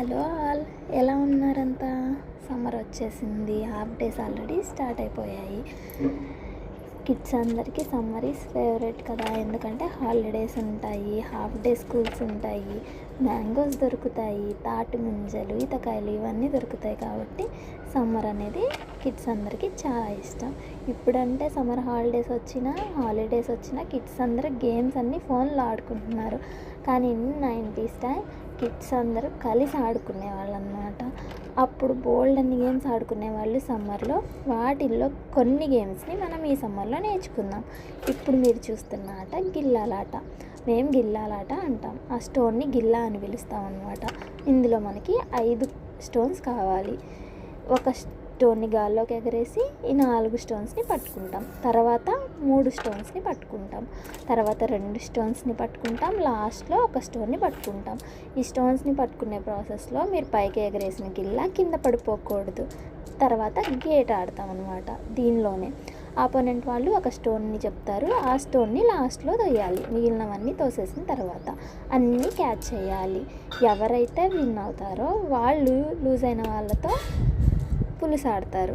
Hello all, ఎలా ఉన్నారంతా? Summer వచ్చేసింది, half days already start అయిపోయాయి. కిడ్స్ అందరికీ సమ్మర్ ఈజ్ ఫేవరెట్ కదా, ఎందుకంటే హాలిడేస్ ఉంటాయి, హాఫ్ డే స్కూల్స్ ఉంటాయి, మ్యాంగోస్ దొరుకుతాయి, తాటి ముంజలు, ఈతకాయలు ఇవన్నీ దొరుకుతాయి. కాబట్టి సమ్మర్ అనేది కిడ్స్ అందరికీ చాలా ఇష్టం. ఇప్పుడంటే సమ్మర్ హాలిడేస్ వచ్చినా కిడ్స్ అందరూ గేమ్స్ అన్నీ ఫోన్లో ఆడుకుంటున్నారు. కానీ 90s టైం కిడ్స్ అందరూ కలిసి ఆడుకునేవాళ్ళు అన్నమాట. అప్పుడు బోల్డ్ అన్ని గేమ్స్ ఆడుకునేవాళ్ళు సమ్మర్లో. వాటిల్లో కొన్ని గేమ్స్ని మనం ఈ సమ్మర్లో నేర్చుకుందాం. ఇప్పుడు మీరు చూస్తున్న ఆట గిల్లాలాట. మేము గిల్లాలాట అంటాం. ఆ స్టోన్ని గిల్లా అని పిలుస్తాం అన్నమాట. ఇందులో మనకి 5 స్టోన్స్ కావాలి. ఒక స్టోన్ని గాల్లోకి ఎగరేసి ఈ 4 స్టోన్స్ని పట్టుకుంటాం. తర్వాత 3 స్టోన్స్ని పట్టుకుంటాం. తర్వాత 2 స్టోన్స్ని పట్టుకుంటాం. లాస్ట్లో ఒక స్టోన్ని పట్టుకుంటాం. ఈ స్టోన్స్ని పట్టుకునే ప్రాసెస్లో మీరు పైకి ఎగరేసిన గిల్లా కింద పడిపోకూడదు. తర్వాత గేట్ ఆడతాం అన్నమాట. దీనిలోనే ఆపోనెంట్ వాళ్ళు ఒక స్టోన్ని చెప్తారు. ఆ స్టోన్ని లాస్ట్లో తోయాలి. మిగిలినవన్నీ తోసేసిన తర్వాత అన్నీ క్యాచ్ చేయాలి. ఎవరైతే విన్ అవుతారో వాళ్ళు లూజ్ అయిన వాళ్ళతో పులుసు ఆడతారు.